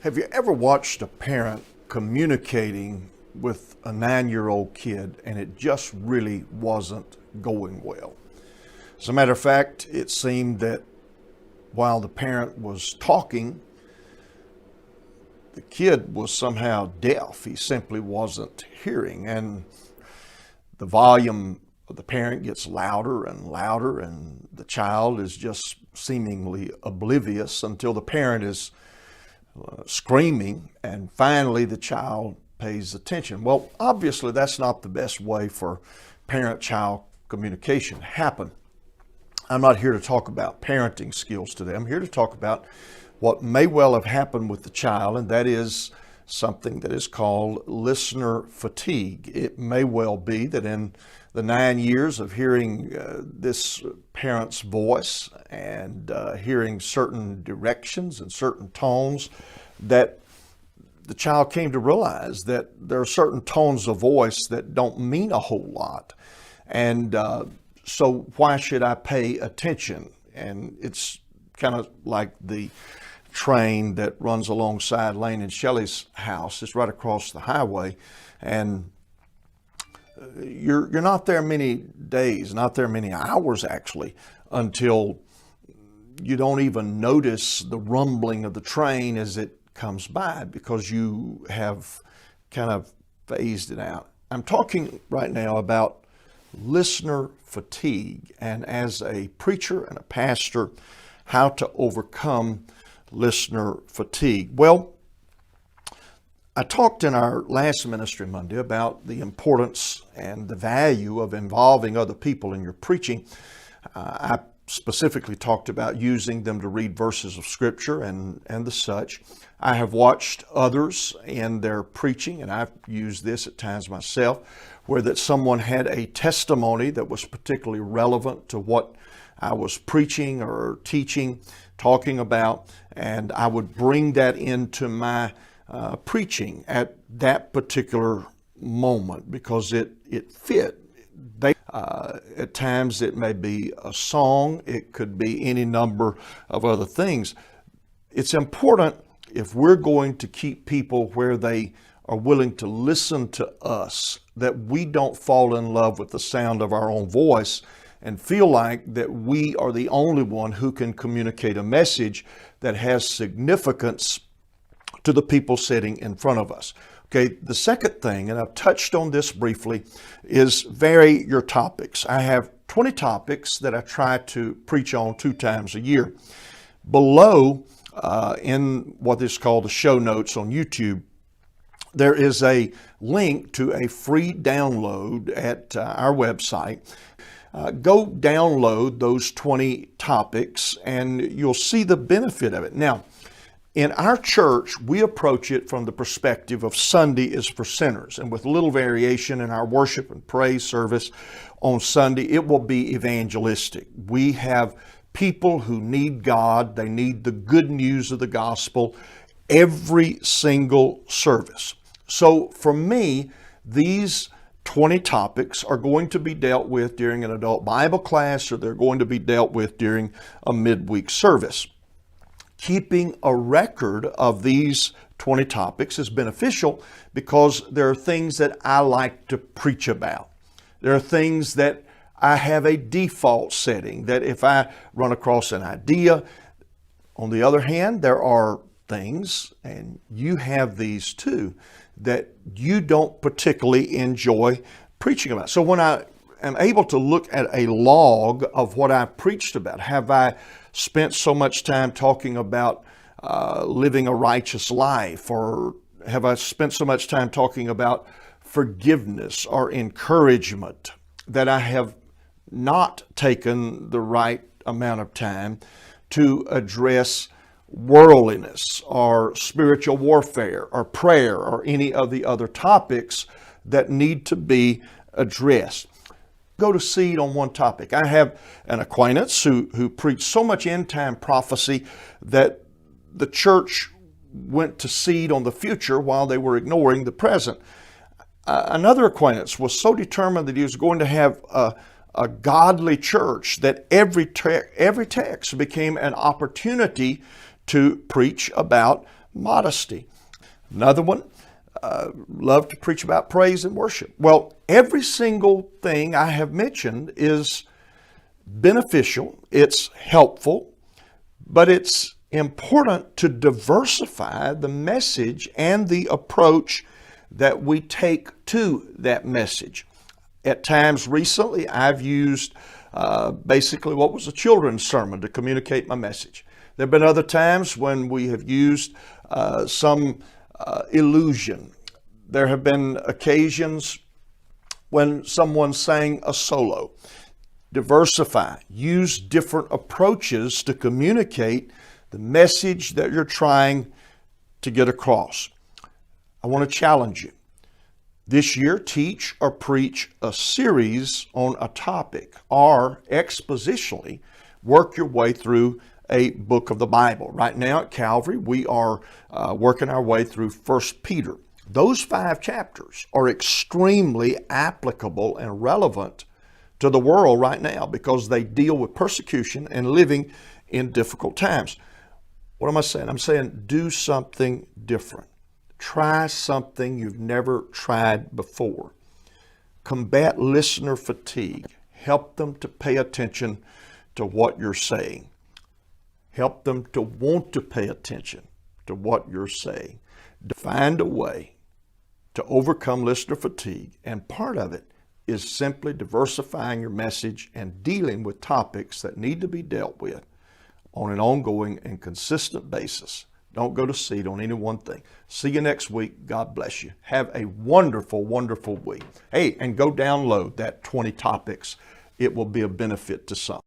Have you ever watched a parent communicating with a 9-year-old kid and it just really wasn't going well? As a matter of fact, it seemed that while the parent was talking, the kid was somehow deaf. He simply wasn't hearing. And the volume of the parent gets louder and louder, and the child is just seemingly oblivious until the parent is screaming, and finally the child pays attention. Well, obviously that's not the best way for parent-child communication to happen. I'm not here to talk about parenting skills today. I'm here to talk about what may well have happened with the child, and that is something that is called listener fatigue. It may well be that in the 9 years of hearing this parent's voice and hearing certain directions and certain tones, that the child came to realize that there are certain tones of voice that don't mean a whole lot. And so why should I pay attention? And it's kind of like the train that runs alongside Lane and Shelley's house. It's right across the highway, and you're not there many days, not there many hours actually, until you don't even notice the rumbling of the train as it comes by, because you have kind of phased it out. I'm talking right now about listener fatigue, and as a preacher and a pastor, how to overcome listener fatigue. Well, I talked in our last Ministry Monday about the importance and the value of involving other people in your preaching. I specifically talked about using them to read verses of Scripture and the such. I have watched others in their preaching, and I've used this at times myself, where that someone had a testimony that was particularly relevant to what I was preaching or teaching, talking about, and I would bring that into my preaching at that particular moment because it fit. At times it may be a song, it could be any number of other things. It's important, if we're going to keep people where they are willing to listen to us, that we don't fall in love with the sound of our own voice and feel like that we are the only one who can communicate a message that has significance to the people sitting in front of us. Okay, the second thing, and I've touched on this briefly, is vary your topics. I have 20 topics that I try to preach on 2 times a year. Below, in what is called the show notes on YouTube, there is a link to a free download at our website. Go download those 20 topics and you'll see the benefit of it. Now, in our church, we approach it from the perspective of Sunday is for sinners. And with little variation in our worship and praise service on Sunday, it will be evangelistic. We have people who need God. They need the good news of the gospel every single service. So for me, these 20 topics are going to be dealt with during an adult Bible class, or they're going to be dealt with during a midweek service. Keeping a record of these 20 topics is beneficial because there are things that I like to preach about. There are things that I have a default setting, that if I run across an idea. On the other hand, there are things, and you have these too, that you don't particularly enjoy preaching about. So when I am able to look at a log of what I preached about, have I spent so much time talking about living a righteous life, or have I spent so much time talking about forgiveness or encouragement, that I have not taken the right amount of time to address worldliness or spiritual warfare or prayer or any of the other topics that need to be addressed. Go to seed on one topic. I have an acquaintance who preached so much end-time prophecy that the church went to seed on the future while they were ignoring the present. Another acquaintance was so determined that he was going to have a godly church that every text became an opportunity to preach about modesty. Another one, love to preach about praise and worship. Well, every single thing I have mentioned is beneficial, it's helpful, but it's important to diversify the message and the approach that we take to that message. At times recently, I've used basically what was a children's sermon to communicate my message. There have been other times when we have used some illusion. There have been occasions when someone sang a solo. Diversify, use different approaches to communicate the message that you're trying to get across. I want to challenge you. This year, teach or preach a series on a topic, or expositionally work your way through a book of the Bible. Right now at Calvary, we are working our way through 1 Peter. Those 5 chapters are extremely applicable and relevant to the world right now because they deal with persecution and living in difficult times. What am I saying? I'm saying do something different. Try something you've never tried before. Combat listener fatigue. Help them to pay attention to what you're saying. Help them to want to pay attention to what you're saying. Find a way to overcome listener fatigue, and part of it is simply diversifying your message and dealing with topics that need to be dealt with on an ongoing and consistent basis. Don't go to seed on any one thing. See you next week. God bless you. Have a wonderful, wonderful week. Hey, and go download that 20 topics. It will be a benefit to some.